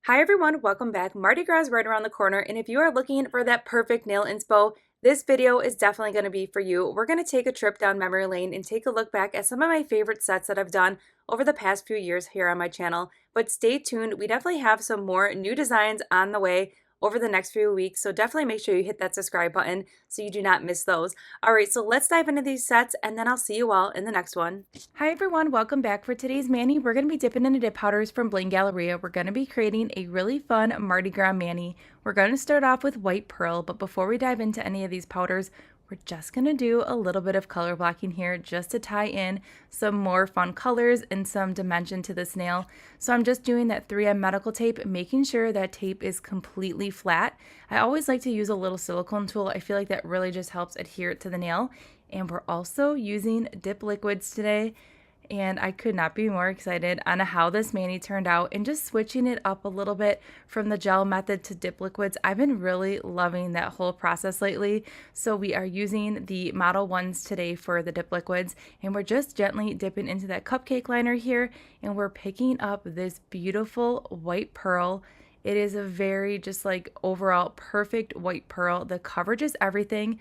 Hi everyone, welcome back. Mardi Gras is right around the corner, and if you are looking for that perfect nail inspo, this video is definitely going to be for you. We're going to take a trip down memory lane and take a look back at some of my favorite sets that I've done over the past few years here on my channel. But stay tuned, we definitely have some more new designs on the way over the next few weeks, so definitely make sure you hit that subscribe button so you do not miss those. Alright, so let's dive into these sets and then I'll see you all in the next one. Hi everyone, welcome back. For today's mani, we're going to be dipping into dip powders from Bling Galleria. We're going to be creating a really fun Mardi Gras mani. We're going to start off with white pearl, but before we dive into any of these powders, we're just going to do a little bit of color blocking here just to tie in some more fun colors and some dimension to this nail. So I'm just doing that 3M medical tape, making sure that tape is completely flat. I always like to use a little silicone tool. I feel like that really just helps adhere it to the nail. And we're also using dip liquids today. And I could not be more excited on how this mani turned out, and just switching it up a little bit from the gel method to dip liquids. I've been really loving that whole process lately. So we are using the Model 1s today for the dip liquids, and we're just gently dipping into that cupcake liner here, and we're picking up this beautiful white pearl. It is a very just like overall perfect white pearl. The coverage is everything.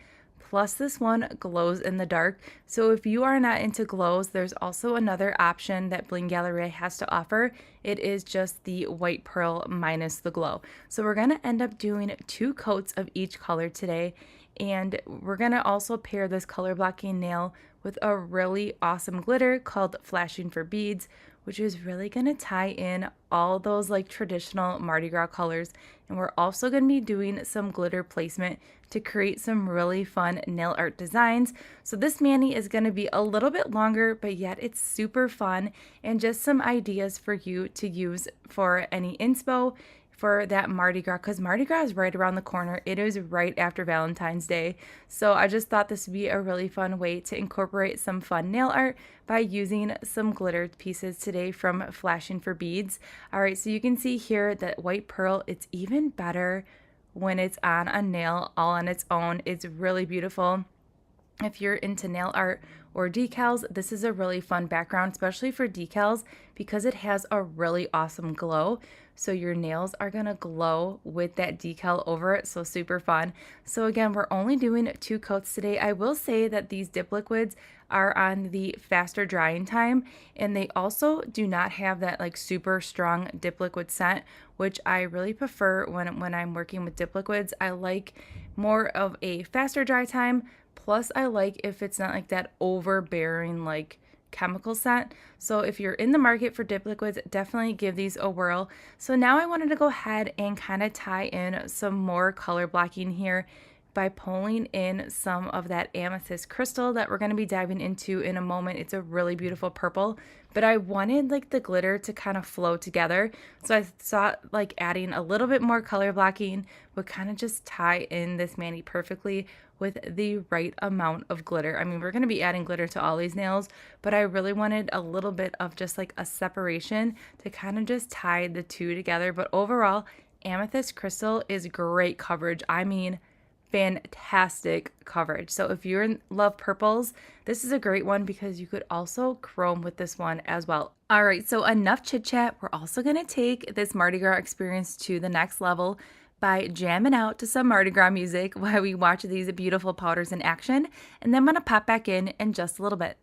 Plus this one glows in the dark. So if you are not into glows, there's also another option that Bling Galleria has to offer. It is just the white pearl minus the glow. So we're going to end up doing 2 coats of each color today. And we're going to also pair this color blocking nail with a really awesome glitter called Flashing for Beads, which is really going to tie in all those like traditional Mardi Gras colors. And we're also going to be doing some glitter placement to create some really fun nail art designs. So this mani is going to be a little bit longer, but yet it's super fun, and just some ideas for you to use for any inspo for that Mardi Gras, because Mardi Gras is right around the corner. It is right after Valentine's Day. So I just thought this would be a really fun way to incorporate some fun nail art by using some glitter pieces today from Flashing for Beads. All right, so you can see here that white pearl, it's even better when it's on a nail all on its own. It's really beautiful. If you're into nail art or decals, this is a really fun background, especially for decals, because it has a really awesome glow. So your nails are gonna glow with that decal over it, so super fun. So again, we're only doing 2 coats today. I will say that these dip liquids are on the faster drying time, and they also do not have that like super strong dip liquid scent, which I really prefer when I'm working with dip liquids. I like more of a faster dry time. Plus, I like if it's not like that overbearing like chemical scent. So if you're in the market for dip liquids, definitely give these a whirl. So now I wanted to go ahead and kind of tie in some more color blocking here by pulling in some of that amethyst crystal that we're going to be diving into in a moment. It's a really beautiful purple, but I wanted like the glitter to kind of flow together. So I thought like adding a little bit more color blocking would kind of just tie in this mani perfectly with the right amount of glitter. I mean, we're going to be adding glitter to all these nails, but I really wanted a little bit of just like a separation to kind of just tie the two together. But overall, amethyst crystal is great coverage. I mean, fantastic coverage. So if you're in love purples, this is a great one because you could also chrome with this one as well. All right, so enough chit chat. We're also going to take this Mardi Gras experience to the next level by jamming out to some Mardi Gras music while we watch these beautiful powders in action, and then I'm going to pop back in just a little bit.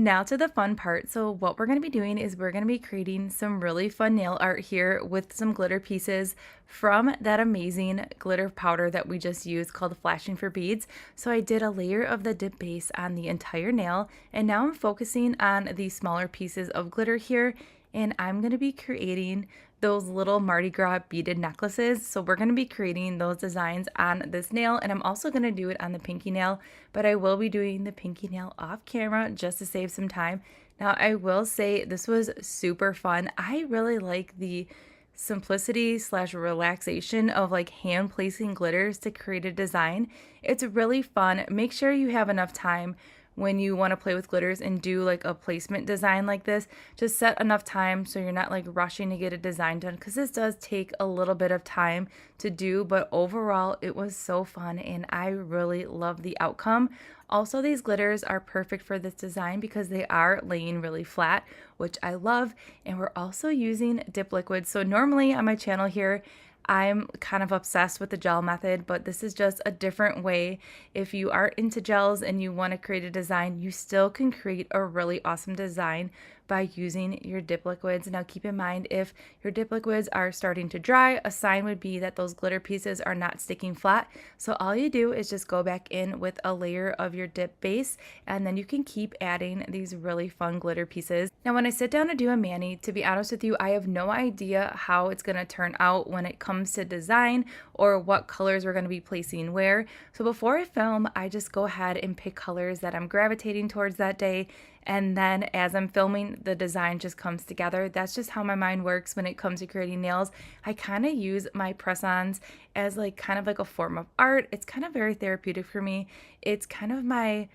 Now to the fun part. So what we're going to be doing is we're going to be creating some really fun nail art here with some glitter pieces from that amazing glitter powder that we just used called Flashing for Beads. So I did a layer of the dip base on the entire nail, and now I'm focusing on the smaller pieces of glitter here, and I'm going to be creating those little Mardi Gras beaded necklaces. So we're going to be creating those designs on this nail, and I'm also going to do it on the pinky nail, but I will be doing the pinky nail off camera just to save some time. Now I will say this was super fun. I really like the simplicity slash relaxation of like hand placing glitters to create a design. It's really fun. Make sure you have enough time when you want to play with glitters and do like a placement design like this. Just set enough time so you're not like rushing to get a design done, because this does take a little bit of time to do, but overall it was so fun and I really love the outcome. Also, these glitters are perfect for this design because they are laying really flat, which I love, and we're also using dip liquids. So normally on my channel here, I'm kind of obsessed with the gel method, but this is just a different way. If you are into gels and you want to create a design, you still can create a really awesome design by using your dip liquids. Now keep in mind, if your dip liquids are starting to dry, a sign would be that those glitter pieces are not sticking flat. So all you do is just go back in with a layer of your dip base, and then you can keep adding these really fun glitter pieces. Now when I sit down to do a mani, to be honest with you, I have no idea how it's going to turn out when it comes to design or what colors we're going to be placing where. So before I film, I just go ahead and pick colors that I'm gravitating towards that day, and then as I'm filming, the design just comes together. That's just how my mind works when it comes to creating nails. I kind of use my press-ons as like kind of like a form of art. It's kind of very therapeutic for me. It's kind of my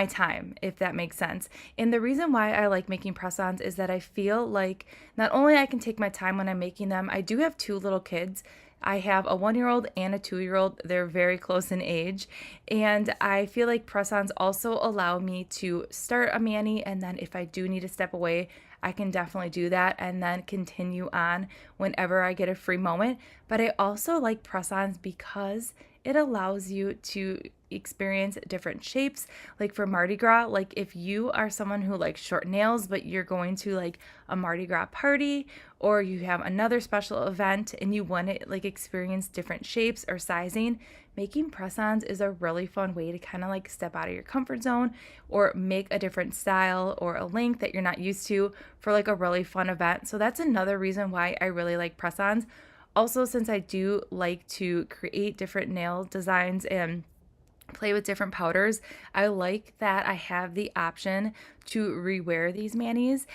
time, if that makes sense. And the reason why I like making press-ons is that I feel like not only I can take my time when I'm making them. I do have two little kids. I have a 1-year-old and a 2-year-old. They're very close in age. And I feel like press-ons also allow me to start a mani, and then if I do need to step away, I can definitely do that and then continue on whenever I get a free moment. But I also like press-ons because it allows you to experience different shapes. Like for Mardi Gras, like if you are someone who likes short nails but you're going to like a Mardi Gras party, or you have another special event and you want to like experience different shapes or sizing, making press-ons is a really fun way to kind of like step out of your comfort zone or make a different style or a length that you're not used to for like a really fun event. So that's another reason why I really like press-ons. Also, since I do like to create different nail designs and play with different powders, I like that I have the option to rewear these manis,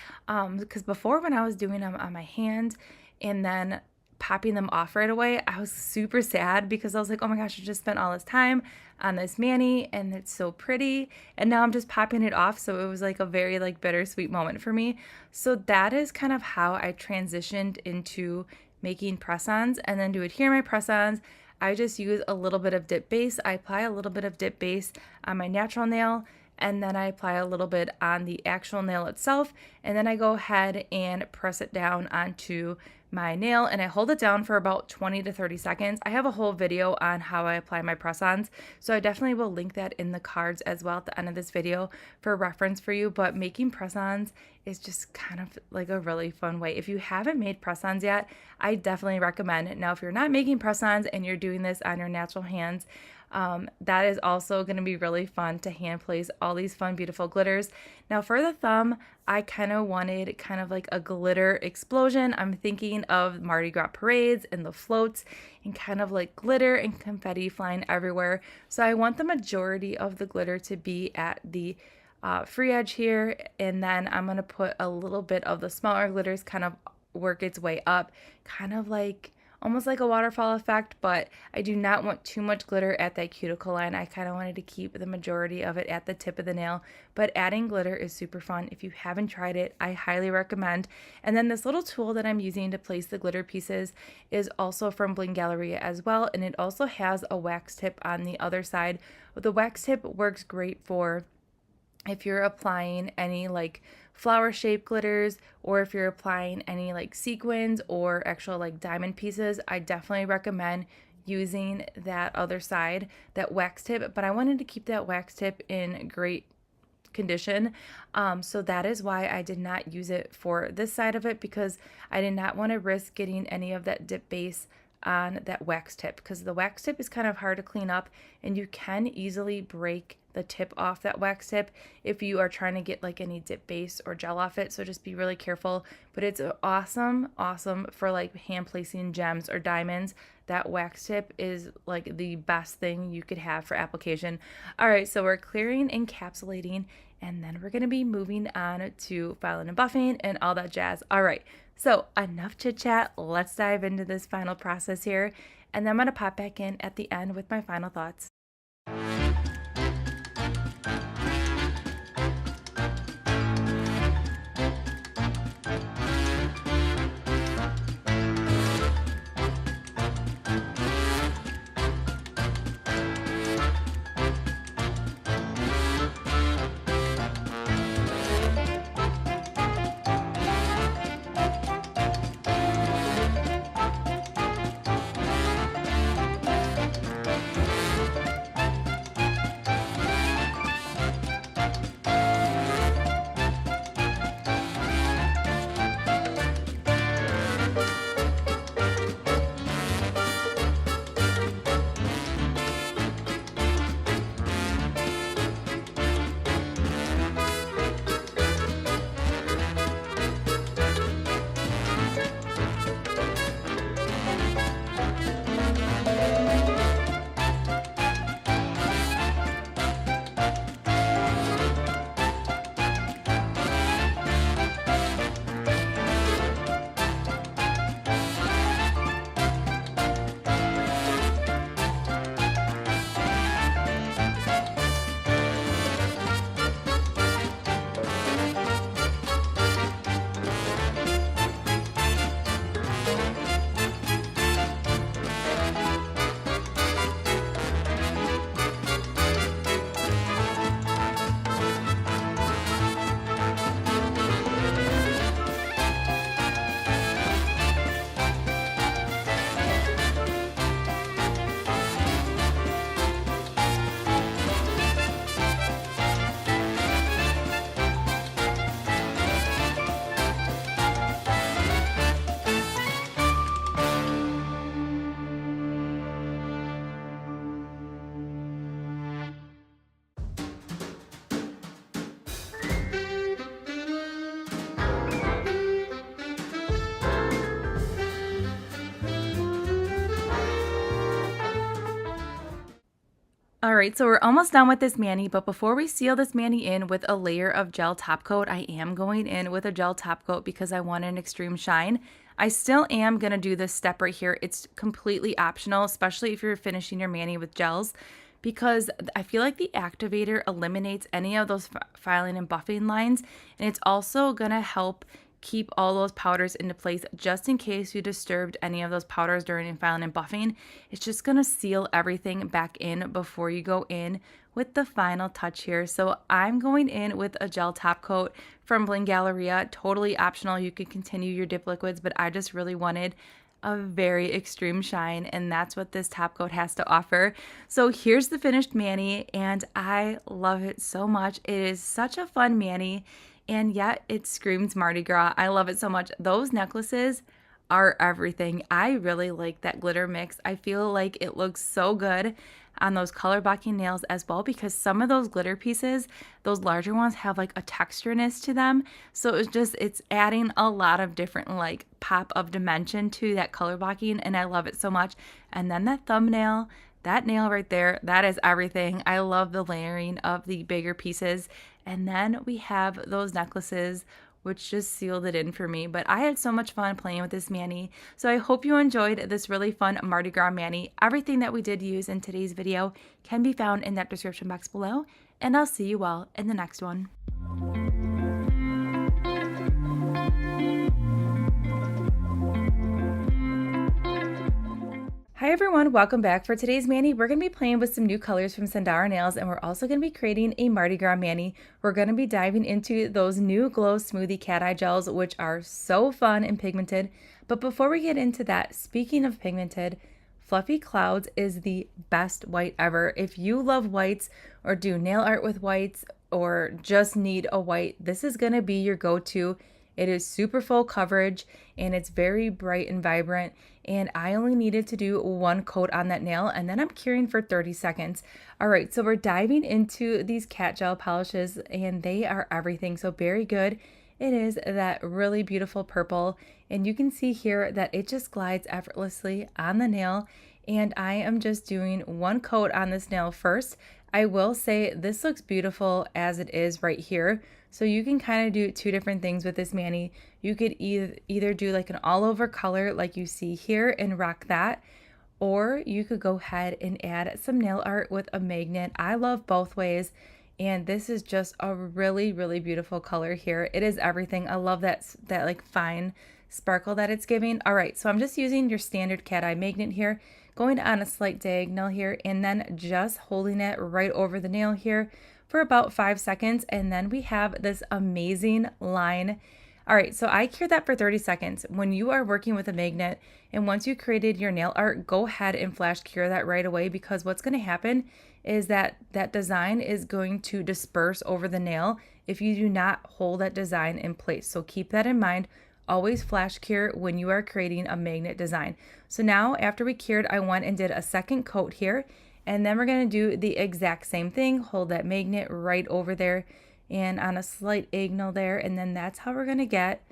because before, when I was doing them on my hand and then popping them off right away, I was super sad because I was like, oh my gosh, I just spent all this time on this mani and it's so pretty, and now I'm just popping it off. So it was like a very like bittersweet moment for me. So that is kind of how I transitioned into making press-ons. And then to adhere my press-ons, I just use a little bit of dip base. I apply a little bit of dip base on my natural nail, and then I apply a little bit on the actual nail itself, and then I go ahead and press it down onto my nail, and I hold it down for about 20 to 30 seconds. I have a whole video on how I apply my press-ons, so I definitely will link that in the cards as well at the end of this video for reference for you. But making press-ons is just kind of like a really fun way. If you haven't made press-ons yet, I definitely recommend it. Now, if you're not making press-ons and you're doing this on your natural hands, that is also going to be really fun to hand place all these fun, beautiful glitters. Now for the thumb, I kind of wanted kind of like a glitter explosion. I'm thinking of Mardi Gras parades and the floats and kind of like glitter and confetti flying everywhere. So I want the majority of the glitter to be at the free edge here, and then I'm going to put a little bit of the smaller glitters kind of work its way up, kind of like almost like a waterfall effect, but I do not want too much glitter at that cuticle line. I kind of wanted to keep the majority of it at the tip of the nail, but adding glitter is super fun. If you haven't tried it, I highly recommend. And then this little tool that I'm using to place the glitter pieces is also from Bling Galleria as well, and it also has a wax tip on the other side. The wax tip works great for if you're applying any like flower shaped glitters, or if you're applying any like sequins or actual like diamond pieces. I definitely recommend using that other side, that wax tip, but I wanted to keep that wax tip in great condition. So that is why I did not use it for this side of it, because I did not want to risk getting any of that dip base on that wax tip, because the wax tip is kind of hard to clean up and you can easily break the tip off that wax tip if you are trying to get like any dip base or gel off it. So just be really careful. But it's awesome for like hand placing gems or diamonds. That wax tip is like the best thing you could have for application. All right, so we're clearing, encapsulating, and then we're going to be moving on to filing and buffing and all that jazz. All right, so enough chit chat. Let's dive into this final process here, and then I'm going to pop back in at the end with my final thoughts. All right, so we're almost done with this mani, but before we seal this mani in with a layer of gel top coat, I am going in with a gel top coat because I want an extreme shine. I still am going to do this step right here. It's completely optional, especially if you're finishing your mani with gels, because I feel like the activator eliminates any of those filing and buffing lines, and it's also going to help keep all those powders into place just in case you disturbed any of those powders during filing and buffing. It's just going to seal everything back in before you go in with the final touch here. So I'm going in with a gel top coat from Bling Galleria. Totally optional. You could continue your dip liquids, but I just really wanted a very extreme shine, and that's what this top coat has to offer. So here's the finished mani, and I love it so much. It is such a fun mani, and yet it screams Mardi Gras. I love it so much. Those necklaces are everything. I really like that glitter mix. I feel like it looks so good on those color blocking nails as well, because some of those glitter pieces, those larger ones, have like a textureness to them. So it's adding a lot of different like pop of dimension to that color blocking, and I love it so much. And then that thumbnail, that nail right there, that is everything. I love the layering of the bigger pieces. And then we have those necklaces, which just sealed it in for me. But I had so much fun playing with this mani. So I hope you enjoyed this really fun Mardi Gras mani. Everything that we did use in today's video can be found in that description box below. And I'll see you all in the next one. Hi everyone, welcome back. For today's mani, we're going to be playing with some new colors from Sundara Nails, and we're also going to be creating a Mardi Gras mani. We're going to be diving into those new Glow Smoothie Cat Eye Gels, which are so fun and pigmented. But before we get into that, speaking of pigmented, Fluffy Clouds is the best white ever. If you love whites or do nail art with whites, or just need a white, this is going to be your go-to. It is super full coverage and it's very bright and vibrant. And I only needed to do one coat on that nail and then I'm curing for 30 seconds. All right, so we're diving into these cat gel polishes and they are everything. So very good. It is that really beautiful purple. And you can see here that it just glides effortlessly on the nail. And I am just doing one coat on this nail first. I will say this looks beautiful as it is right here. So you can kind of do two different things with this mani. You could either do like an all over color like you see here and rock that, or you could go ahead and add some nail art with a magnet. I love both ways. And this is just a really, really beautiful color here. It is everything. I love that like fine sparkle that it's giving. All right, so I'm just using your standard cat eye magnet here, going on a slight diagonal here, and then just holding it right over the nail here for about 5 seconds. And then we have this amazing line. All right, so I cured that for 30 seconds. When you are working with a magnet and once you created your nail art, go ahead and flash cure that right away, because what's going to happen is that that design is going to disperse over the nail if you do not hold that design in place. So keep that in mind. Always flash cure when you are creating a magnet design. So now after we cured, I went and did a second coat here, and then we're going to do the exact same thing. Hold that magnet right over there and on a slight angle there, and then that's how we're going to get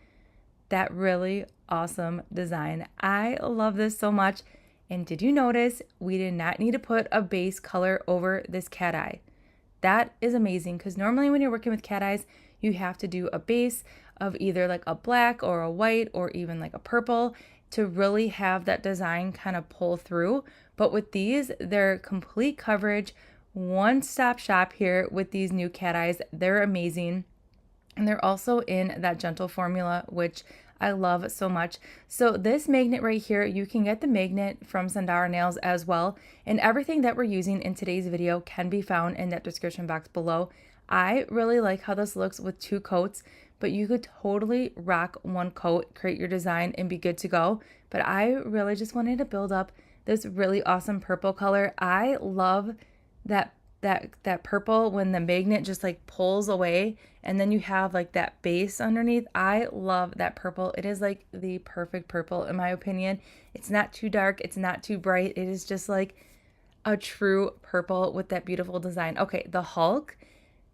that really awesome design. I love this so much. And did you notice we did not need to put a base color over this cat eye? That is amazing, because normally when you're working with cat eyes, you have to do a base of either like a black or a white or even like a purple to really have that design kind of pull through. But with these, they're complete coverage, one-stop shop here with these new cat eyes. They're amazing. And they're also in that gentle formula, which I love so much. So this magnet right here, you can get the magnet from Sundara Nails as well. And everything that we're using in today's video can be found in that description box below. I really like how this looks with 2 coats, but you could totally rock 1 coat, create your design, and be good to go. But I really just wanted to build up this really awesome purple color. I love that purple when the magnet just like pulls away and then you have like that base underneath. I love that purple. It is like the perfect purple in my opinion. It's not too dark, it's not too bright. It is just like a true purple with that beautiful design. Okay, the Hulk.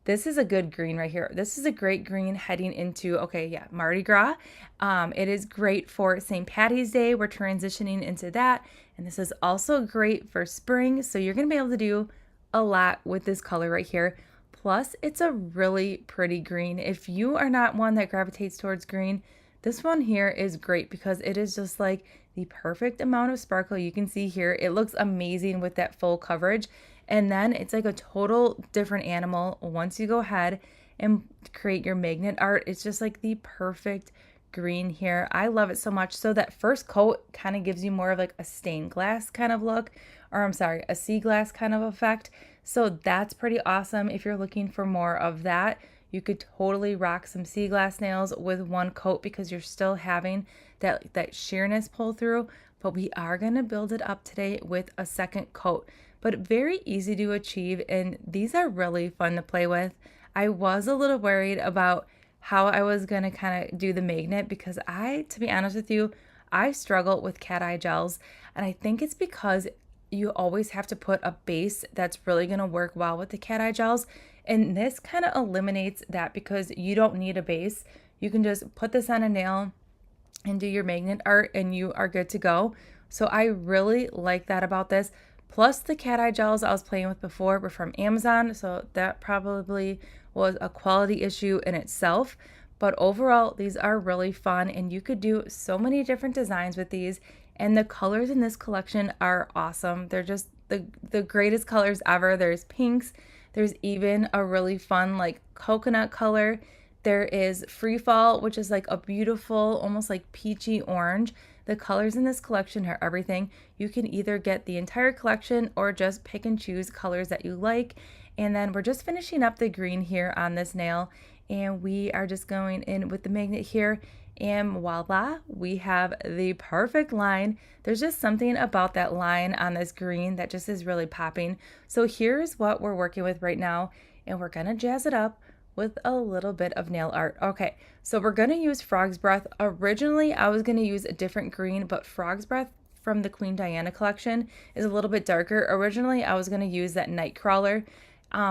This is a good green right here. This is a great green heading into, okay, yeah, Mardi Gras. It is great for St. Patty's Day. We're transitioning into that. And this is also great for spring. So you're going to be able to do a lot with this color right here. Plus, it's a really pretty green. If you are not one that gravitates towards green, this one here is great because it is just like the perfect amount of sparkle. You can see here, it looks amazing with that full coverage. And then it's like a total different animal once you go ahead and create your magnet art. It's just like the perfect green here. I love it so much. So that first coat kind of gives you more of like a stained glass kind of look, or I'm sorry, a sea glass kind of effect. So that's pretty awesome. If you're looking for more of that, you could totally rock some sea glass nails with 1 coat because you're still having that sheerness pull through. But we are going to build it up today with a second coat. But very easy to achieve, and these are really fun to play with. I was a little worried about how I was going to kind of do the magnet because to be honest with you, I struggle with cat eye gels, and I think it's because you always have to put a base that's really going to work well with the cat eye gels, and this kind of eliminates that because you don't need a base. You can just put this on a nail and do your magnet art and you are good to go. So I really like that about this. Plus the cat eye gels I was playing with before were from Amazon, so that probably was a quality issue in itself. But overall, these are really fun and you could do so many different designs with these. And the colors in this collection are awesome. They're just the greatest colors ever. There's pinks. There's even a really fun like coconut color. There is Free Fall, which is like a beautiful, almost like peachy orange. The colors in this collection are everything. You can either get the entire collection or just pick and choose colors that you like. And then we're just finishing up the green here on this nail. And we are just going in with the magnet here. And voila, we have the perfect line. There's just something about that line on this green that just is really popping. So here's what we're working with right now. and we're gonna jazz it up with a little bit of nail art. Okay, so we're gonna use Frog's Breath. Originally, I was gonna use a different green, but Frog's Breath from the Queen Diana collection is a little bit darker. Originally, I was gonna use that Nightcrawler.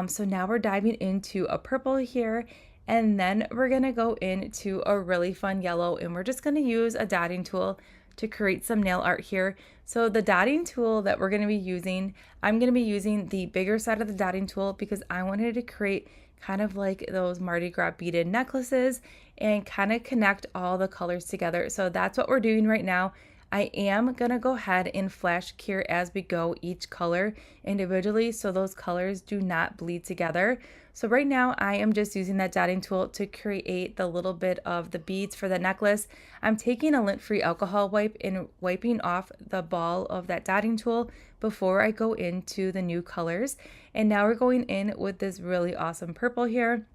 So now we're diving into a purple here, and then we're gonna go into a really fun yellow, and we're just gonna use a dotting tool to create some nail art here. So the dotting tool that we're gonna be using, I'm gonna be using the bigger side of the dotting tool because I wanted to create kind of like those Mardi Gras beaded necklaces and kind of connect all the colors together. So that's what we're doing right now. I am going to go ahead and flash cure as we go each color individually so those colors do not bleed together. So right now I am just using that dotting tool to create the little bit of the beads for the necklace. I'm taking a lint-free alcohol wipe and wiping off the ball of that dotting tool before I go into the new colors. And now we're going in with this really awesome purple here.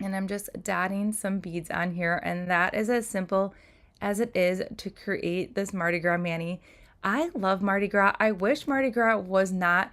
And I'm just dotting some beads on here, and that is as simple as it is to create this Mardi Gras mani. I love Mardi Gras. I wish Mardi Gras was not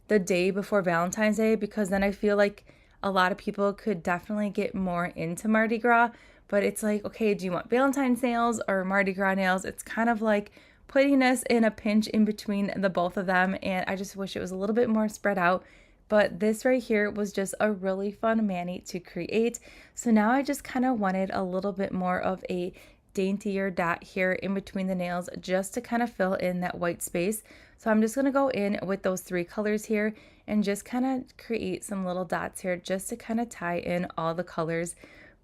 the day before Valentine's Day because then I feel like a lot of people could definitely get more into Mardi Gras. But it's like, okay, do you want Valentine's nails or Mardi Gras nails? It's kind of like putting us in a pinch in between the both of them, and I just wish it was a little bit more spread out. But this right here was just a really fun mani to create. So now I just kind of wanted a little bit more of a daintier dot here in between the nails just to kind of fill in that white space. So I'm just going to go in with those three colors here and just kind of create some little dots here just to kind of tie in all the colors.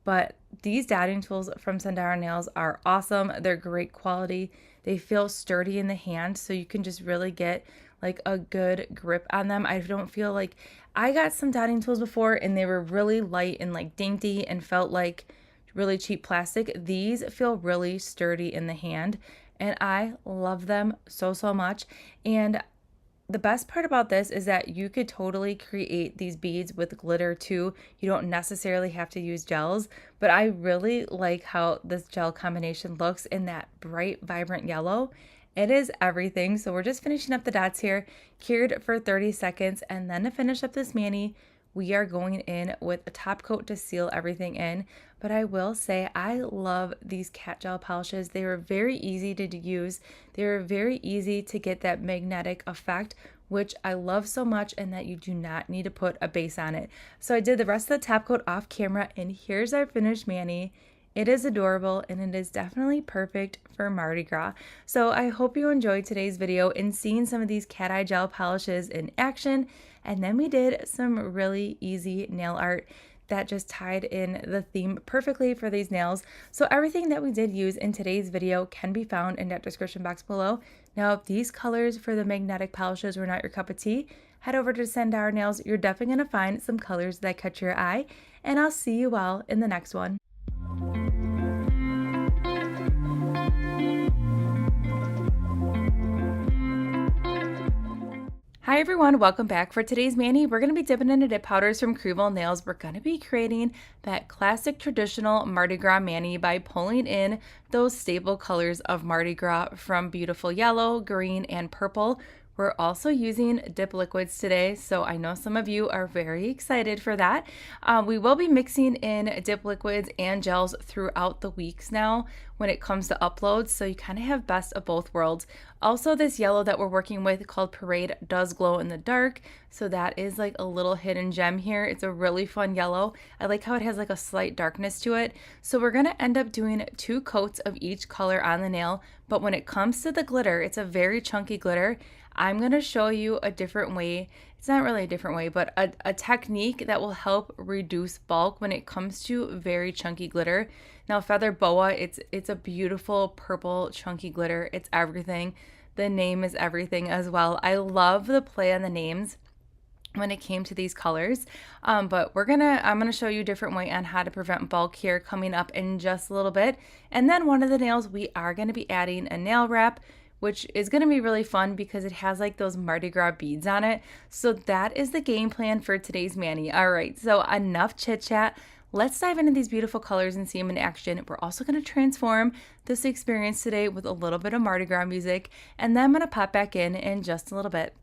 But these dotting tools from Sundara Nails are awesome. They're great quality. They feel sturdy in the hand, so you can just really get like a good grip on them. I don't feel like I got some dotting tools before and they were really light and like dainty and felt like really cheap plastic. These feel really sturdy in the hand and I love them so much. And the best part about this is that you could totally create these beads with glitter too. You don't necessarily have to use gels, but I really like how this gel combination looks in that bright, vibrant yellow. It is everything. So we're just finishing up the dots here, cured for 30 seconds, and then to finish up this mani, we are going in with a top coat to seal everything in. But I will say I love these cat gel polishes. They are very easy to use. They're very easy to get that magnetic effect, which I love so much, and that you do not need to put a base on it. So I did the rest of the top coat off camera, and here's our finished mani. It is adorable and it is definitely perfect for Mardi Gras. So I hope you enjoyed today's video and seeing some of these cat eye gel polishes in action. And then we did some really easy nail art that just tied in the theme perfectly for these nails. So everything that we did use in today's video can be found in that description box below. Now, if these colors for the magnetic polishes were not your cup of tea, head over to Sundara Nails. You're definitely going to find some colors that catch your eye. And I'll see you all in the next one. Hi everyone, welcome back. For today's mani, we're going to be dipping into dip powders from Krival Nails. We're going to be creating that classic traditional Mardi Gras mani by pulling in those staple colors of Mardi Gras from beautiful yellow, green, and purple. We're also using dip liquids today, so I know some of you are very excited for that. We will be mixing in dip liquids and gels throughout the weeks now when it comes to uploads, so you kind of have best of both worlds. Also, this yellow that we're working with called Parade does glow in the dark, so that is like a little hidden gem here. It's a really fun yellow. I like how it has like a slight darkness to it. So we're going to end up doing 2 coats of each color on the nail, but when it comes to the glitter, it's a very chunky glitter. I'm going to show you a different way. It's not really a different way, but a technique that will help reduce bulk when it comes to very chunky glitter. Now, Feather Boa, it's a beautiful purple chunky glitter. It's everything. The name is everything as well. I love the play on the names when it came to these colors, but I'm gonna show you a different way on how to prevent bulk here coming up in just a little bit. And then one of the nails, we are going to be adding a nail wrap, which is going to be really fun because it has like those Mardi Gras beads on it. So that is the game plan for today's mani. All right, so enough chit chat. Let's dive into these beautiful colors and see them in action. We're also going to transform this experience today with a little bit of Mardi Gras music, and then I'm going to pop back in just a little bit.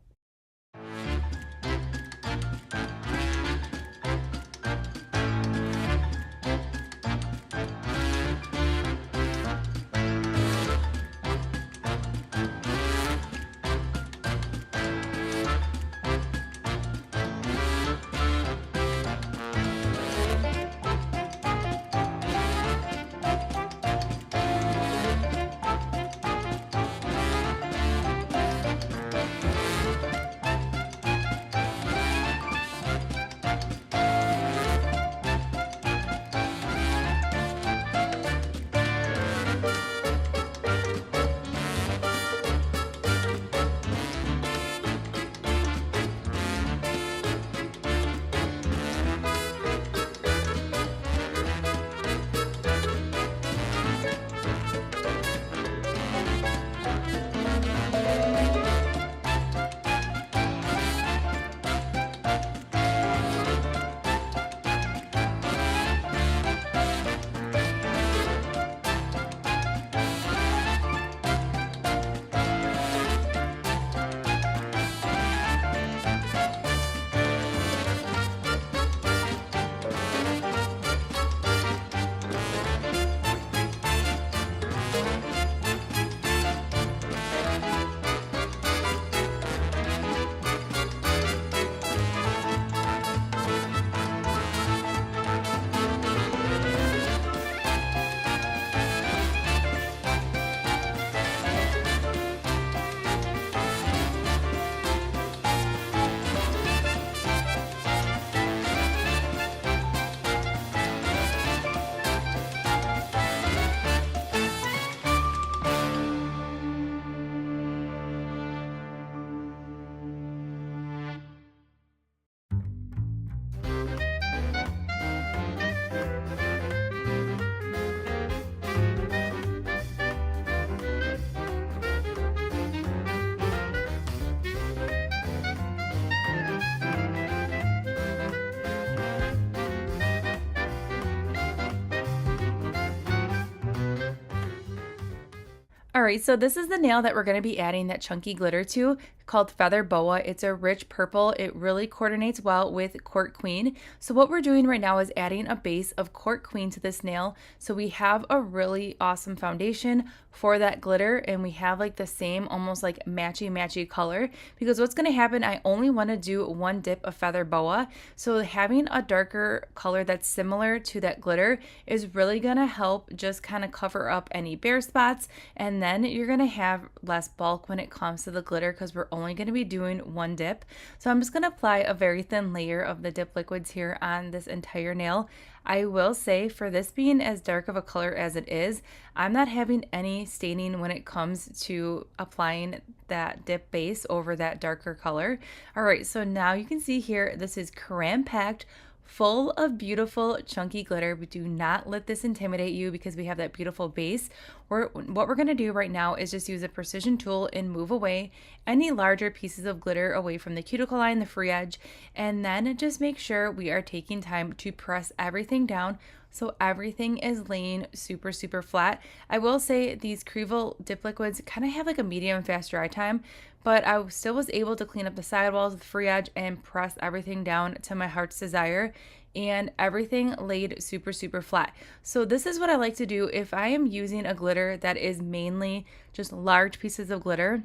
All right, so this is the nail that we're going to be adding that chunky glitter to, called Feather Boa. It's a rich purple. It really coordinates well with Court Queen. So what we're doing right now is adding a base of Court Queen to this nail. So we have a really awesome foundation for that glitter, and we have like the same almost like matchy color, because what's going to happen, I only want to do one dip of Feather Boa. So having a darker color that's similar to that glitter is really going to help just kind of cover up any bare spots, and then you're going to have less bulk when it comes to the glitter because we're only going to be doing one dip. So I'm just going to apply a very thin layer of the dip liquids here on this entire nail. I will say, for this being as dark of a color as it is, I'm not having any staining when it comes to applying that dip base over that darker color. All right, so now you can see here, this is cram-packed, full of beautiful chunky glitter, but do not let this intimidate you because we have that beautiful base. What we're going to do right now is just use a precision tool and move away any larger pieces of glitter away from the cuticle line, the free edge, and then just make sure we are taking time to press everything down so everything is laying super flat. I will say these Krival dip liquids kind of have like a medium fast dry time, but I still was able to clean up the sidewalls with free edge and press everything down to my heart's desire, and everything laid super flat. So this is what I like to do if I am using a glitter that is mainly just large pieces of glitter.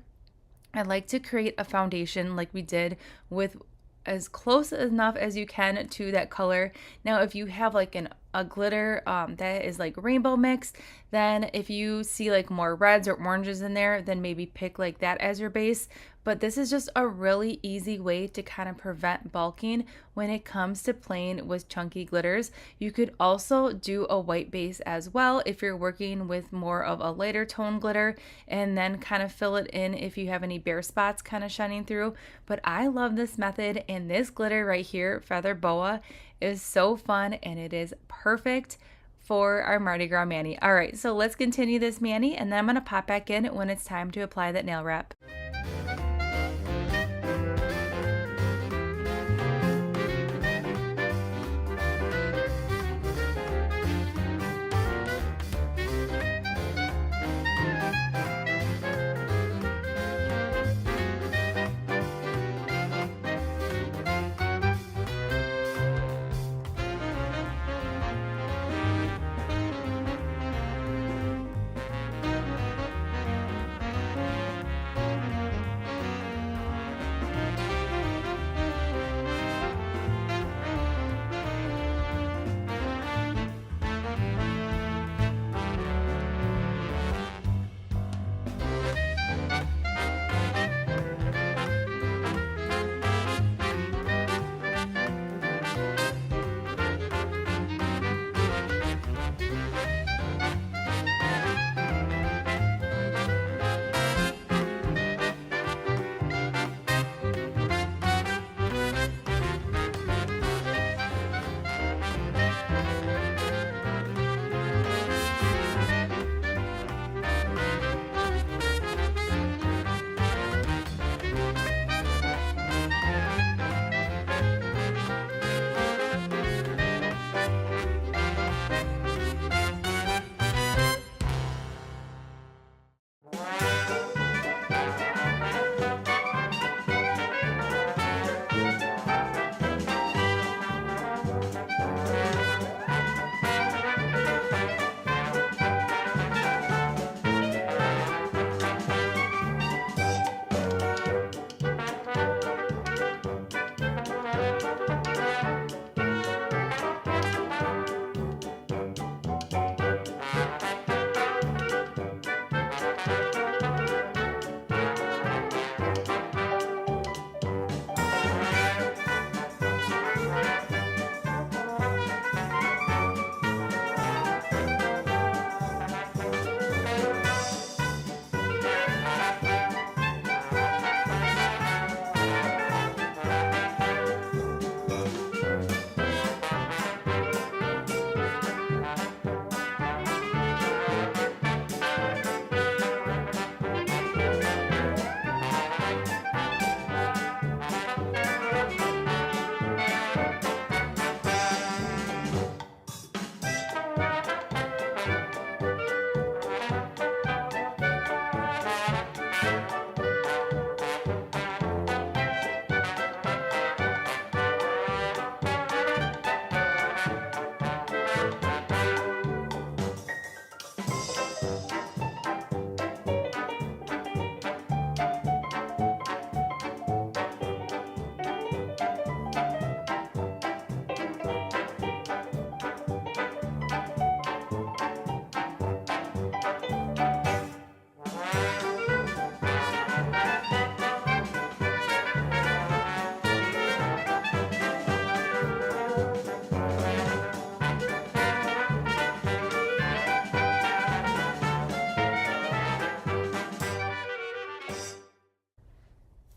I like to create a foundation like we did with as close enough as you can to that color. Now, if you have like a glitter that is like rainbow mix, then if you see like more reds or oranges in there, then maybe pick like that as your base. But this is just a really easy way to kind of prevent bulking when it comes to playing with chunky glitters. You could also do a white base as well if you're working with more of a lighter tone glitter, and then kind of fill it in if you have any bare spots kind of shining through. But I love this method, and this glitter right here, Feather Boa, is so fun, and it is perfect for our Mardi Gras mani. All right, so let's continue this mani, and then I'm going to pop back in when it's time to apply that nail wrap.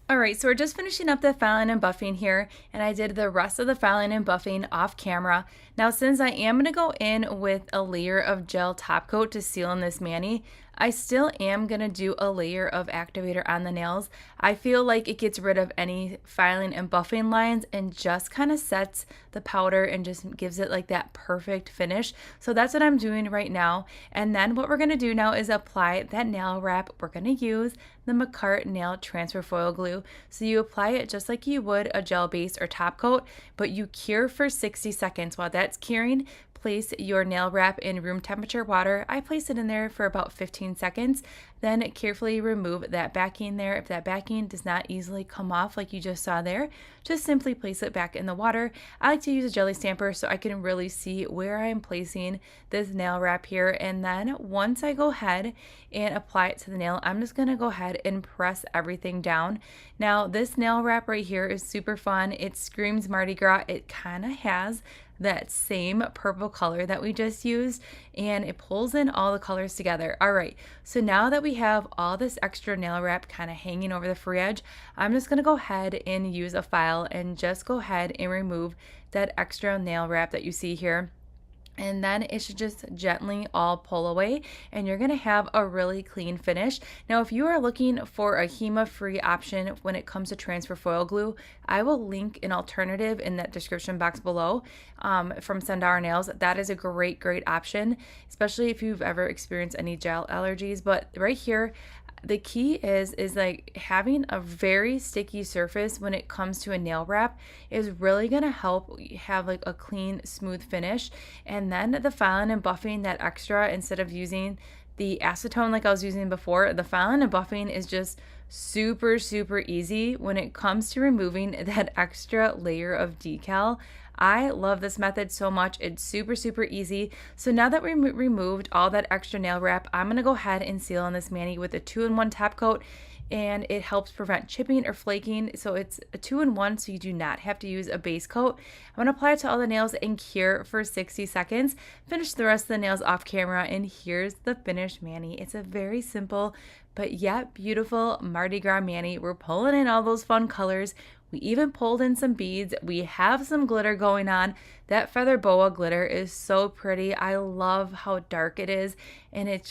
All right, so we're just finishing up the filing and buffing here, and I did the rest of the filing and buffing off camera. Now, since I am gonna go in with a layer of gel top coat to seal in this mani, I still am gonna do a layer of activator on the nails. I feel like it gets rid of any filing and buffing lines and just kind of sets the powder and just gives it like that perfect finish. So that's what I'm doing right now. And then what we're gonna do now is apply that nail wrap. We're gonna use the Makartt nail transfer foil glue. So you apply it just like you would a gel base or top coat, but you cure for 60 seconds. While that's curing, place your nail wrap in room temperature water. I place it in there for about 15 seconds. Then carefully remove that backing there. If that backing does not easily come off like you just saw there, just simply place it back in the water. I like to use a jelly stamper so I can really see where I'm placing this nail wrap here. And then once I go ahead and apply it to the nail, I'm just going to go ahead and press everything down. Now this nail wrap right here is super fun. It screams Mardi Gras. It kind of has that same purple color that we just used, and it pulls in all the colors together. All right, so now that we have all this extra nail wrap kind of hanging over the free edge, I'm just going to go ahead and use a file and just go ahead and remove that extra nail wrap that you see here. And then it should just gently all pull away, and you're going to have a really clean finish. Now, if you are looking for a HEMA-free option when it comes to transfer foil glue, I will link an alternative in that description box below from Sundara Nails. That is a great option, especially if you've ever experienced any gel allergies. But right here, the key is like having a very sticky surface when it comes to a nail wrap is really going to help have like a clean, smooth finish. And then the filing and buffing that extra, instead of using the acetone like I was using before, the filing and buffing is just super easy when it comes to removing that extra layer of decal. I love this method so much. It's super easy. So now that we removed all that extra nail wrap, I'm going to go ahead and seal on this mani with a 2-in-1 top coat, and it helps prevent chipping or flaking. So it's a 2-in-1, so you do not have to use a base coat. I'm going to apply it to all the nails and cure for 60 seconds. Finish the rest of the nails off camera, and here's the finished mani. It's a very simple but yet beautiful Mardi Gras mani. We're pulling in all those fun colors. We even pulled in some beads. We have some glitter going on. That feather boa glitter is so pretty. I love how dark it is, and it's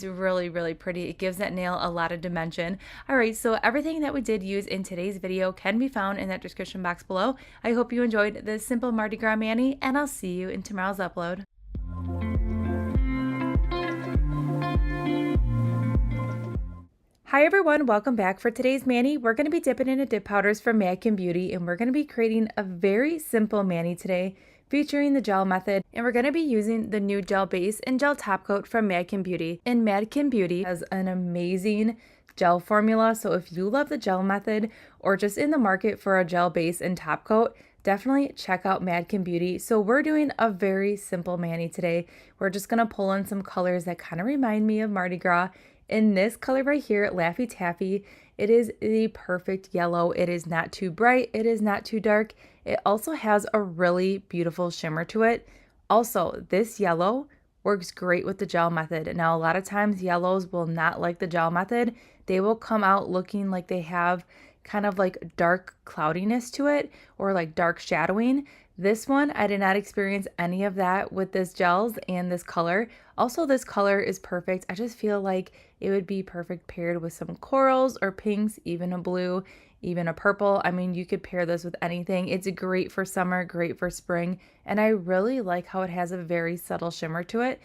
really pretty. It gives that nail a lot of dimension. All right, so everything that we did use in today's video can be found in that description box below. I hope you enjoyed this simple Mardi Gras mani, and I'll see you in tomorrow's upload. Hi everyone, welcome back. For today's mani, we're going to be dipping into dip powders from Manicure Beauty, and we're going to be creating a very simple mani today featuring the gel method, and we're going to be using the new gel base and gel top coat from Manicure Beauty. And Manicure Beauty has an amazing gel formula, so if you love the gel method or just in the market for a gel base and top coat, definitely check out Manicure Beauty. So we're doing a very simple mani today. We're just going to pull in some colors that kind of remind me of Mardi Gras. In this color right here, Laffy Taffy, it is the perfect yellow. It is not too bright. It is not too dark. It also has a really beautiful shimmer to it. Also, this yellow works great with the gel method. Now, a lot of times yellows will not like the gel method. They will come out looking like they have kind of like dark cloudiness to it or like dark shadowing. This one, I did not experience any of that with this gels and this color. Also, this color is perfect. I just feel like it would be perfect paired with some corals or pinks, even a blue, even a purple. I mean, you could pair this with anything. It's great for summer, great for spring, and I really like how it has a very subtle shimmer to it.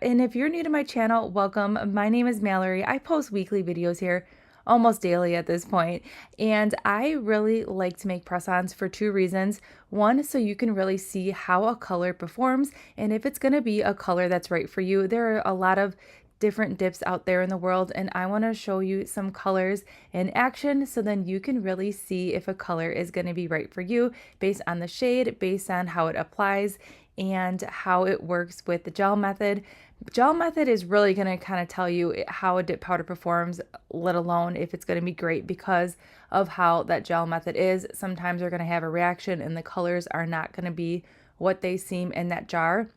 And if you're new to my channel, welcome. My name is Mallory. I post weekly videos here, almost daily at this point. And I really like to make press-ons for 2 reasons. One, so you can really see how a color performs and if it's going to be a color that's right for you. There are a lot of different dips out there in the world, and I want to show you some colors in action so then you can really see if a color is going to be right for you based on the shade, based on how it applies, and how it works with the gel method. Gel method is really going to kind of tell you how a dip powder performs, let alone if it's going to be great, because of how that gel method is. Sometimes they're going to have a reaction and the colors are not going to be what they seem in that jar.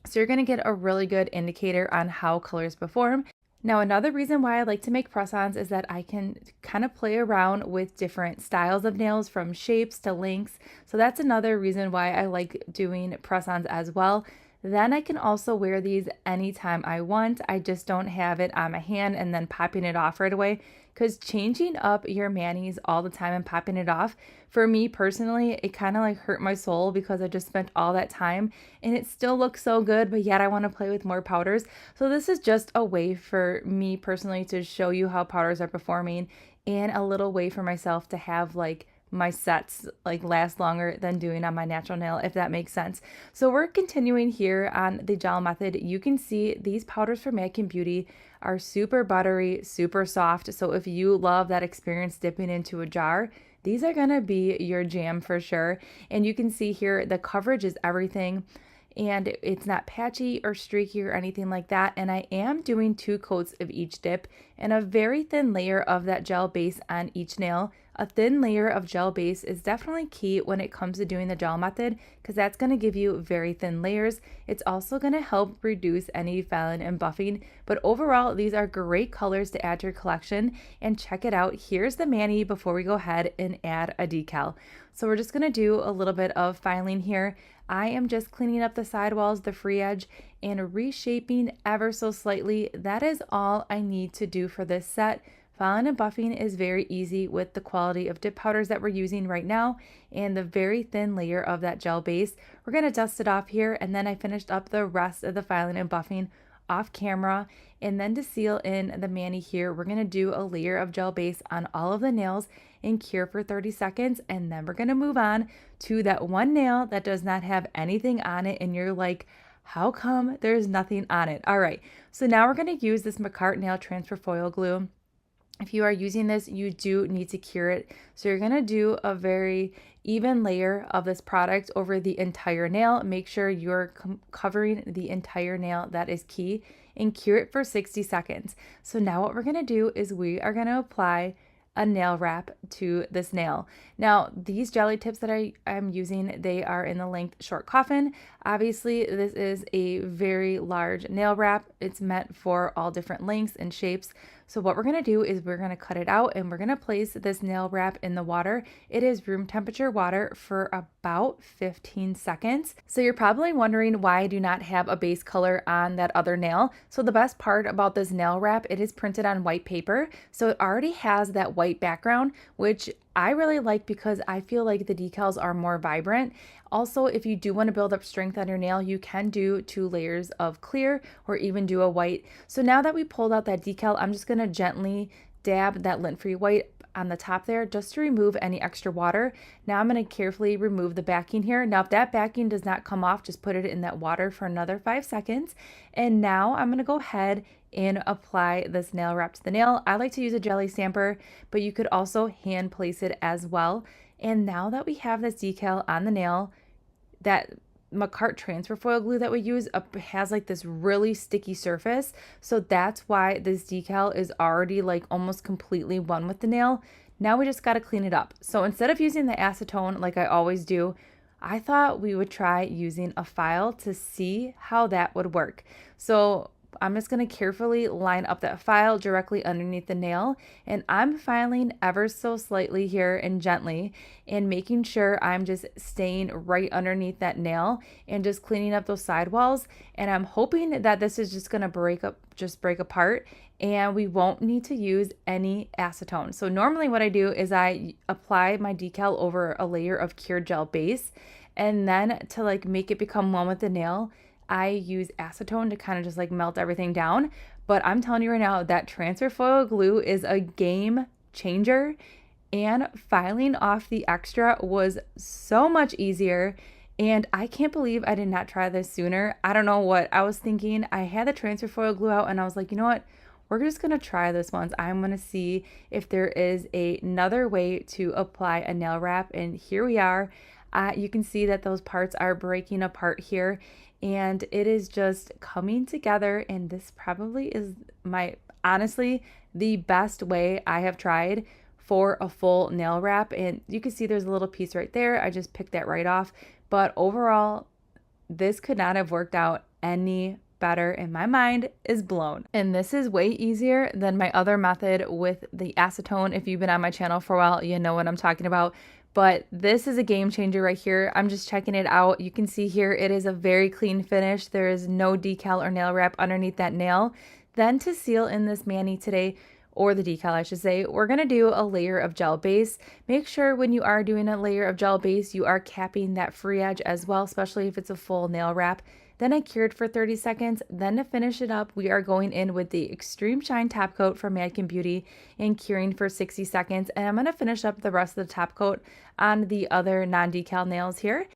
So you're going to get a really good indicator on how colors perform. Now, another reason why I like to make press-ons is that I can kind of play around with different styles of nails from shapes to lengths. So that's another reason why I like doing press-ons as well. Then I can also wear these anytime I want. I just don't have it on my hand and then popping it off right away, because changing up your manis all the time and popping it off, for me personally, it kind of like hurt my soul because I just spent all that time and it still looks so good, but yet I want to play with more powders. So this is just a way for me personally to show you how powders are performing, and a little way for myself to have like my sets like last longer than doing on my natural nail, if that makes sense. So we're continuing here on the gel method. You can see these powders from Mac Beauty are super buttery, super soft. So if you love that experience dipping into a jar, these are gonna be your jam for sure. And you can see here the coverage is everything, and it's not patchy or streaky or anything like that. And I am doing 2 coats of each dip and a very thin layer of that gel base on each nail. A thin layer of gel base is definitely key when it comes to doing the gel method, because that's going to give you very thin layers. It's also going to help reduce any filing and buffing. But overall, these are great colors to add to your collection. And check it out. Here's the mani before we go ahead and add a decal. So we're just going to do a little bit of filing here. I am just cleaning up the sidewalls, the free edge, and reshaping ever so slightly. That is all I need to do for this set. Filing and buffing is very easy with the quality of dip powders that we're using right now and the very thin layer of that gel base. We're going to dust it off here, and then I finished up the rest of the filing and buffing off camera. And then to seal in the mani here, we're going to do a layer of gel base on all of the nails and cure for 30 seconds. And then we're going to move on to that one nail that does not have anything on it. And you're like, how come there's nothing on it? All right, so now we're going to use this Makartt nail transfer foil glue. If you are using this, you do need to cure it. So you're going to do a very even layer of this product over the entire nail. Make sure you're covering the entire nail. That is key. And cure it for 60 seconds. So now what we're going to do is we are going to apply a nail wrap to this nail. Now, these jelly tips that I'm using, they are in the length short coffin. Obviously, this is a very large nail wrap. It's meant for all different lengths and shapes. So what we're going to do is we're going to cut it out and we're going to place this nail wrap in the water. It is room temperature water for about 15 seconds. So you're probably wondering why I do not have a base color on that other nail. So the best part about this nail wrap, it is printed on white paper. So it already has that white background, which I really like because I feel like the decals are more vibrant. Also, if you do want to build up strength on your nail, you can do 2 layers of clear or even do a white. So now that we pulled out that decal, I'm just going to gently dab that lint-free white on the top there just to remove any extra water. Now I'm going to carefully remove the backing here. Now if that backing does not come off, just put it in that water for another 5 seconds. And now I'm going to go ahead and apply this nail wrap to the nail. I like to use a jelly stamper, but you could also hand place it as well. And now that we have this decal on the nail, that Makartt transfer foil glue that we use has like this really sticky surface. So that's why this decal is already like almost completely one with the nail. Now we just got to clean it up. So instead of using the acetone like I always do, I thought we would try using a file to see how that would work. So I'm just going to carefully line up that file directly underneath the nail, and I'm filing ever so slightly here and gently and making sure I'm just staying right underneath that nail and just cleaning up those sidewalls. And I'm hoping that this is just going to break apart and we won't need to use any acetone. So normally what I do is I apply my decal over a layer of cured gel base, and then to like make it become one with the nail, I use acetone to kind of just like melt everything down. But I'm telling you right now, that transfer foil glue is a game changer, and filing off the extra was so much easier. And I can't believe I did not try this sooner. I don't know what I was thinking. I had the transfer foil glue out and I was like, you know what? We're just going to try this once. I'm going to see if there is another way to apply a nail wrap. And here we are. You can see that those parts are breaking apart here, and it is just coming together. And this probably is honestly, the best way I have tried for a full nail wrap. And you can see there's a little piece right there. I just picked that right off. But overall, this could not have worked out any better in my mind is blown. And this is way easier than my other method with the acetone. If you've been on my channel for a while, you know what I'm talking about. But this is a game changer right here. I'm just checking it out. You can see here it is a very clean finish. There is no decal or nail wrap underneath that nail. Then to seal in this mani today, or the decal I should say, we're going to do a layer of gel base. Make sure when you are doing a layer of gel base, you are capping that free edge as well, especially if it's a full nail wrap. Then I cured for 30 seconds. Then to finish it up, we are going in with the Extreme Shine top coat from Manicure Beauty and curing for 60 seconds. And I'm going to finish up the rest of the top coat on the other non-decal nails here.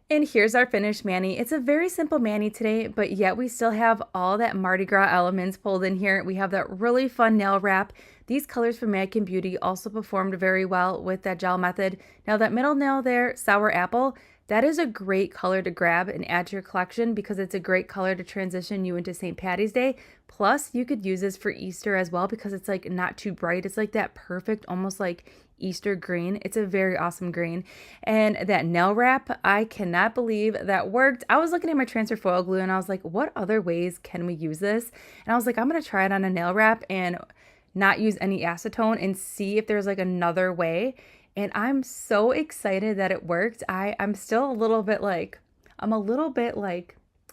And here's our finished mani. It's a very simple mani today, but yet we still have all that Mardi Gras elements pulled in here. We have that really fun nail wrap. These colors from Manicure Beauty also performed very well with that gel method. Now that middle nail there, Sour Apple, that is a great color to grab and add to your collection because it's a great color to transition you into St. Patty's Day. Plus, you could use this for Easter as well because it's like not too bright. It's like that perfect, almost like Easter green. It's a very awesome green. And that nail wrap, I cannot believe that worked. I was looking at my transfer foil glue and I was like, what other ways can we use this? And I was like, I'm going to try it on a nail wrap and not use any acetone and see if there's like another way. And I'm so excited that it worked. I'm still a little bit like,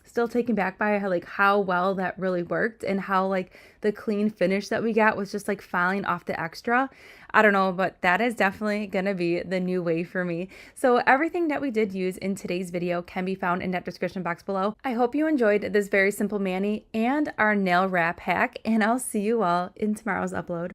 still taken back by how well that really worked and how like the clean finish that we got was just like filing off the extra. I don't know, but that is definitely gonna be the new way for me. So everything that we did use in today's video can be found in that description box below. I hope you enjoyed this very simple mani and our nail wrap hack, and I'll see you all in tomorrow's upload.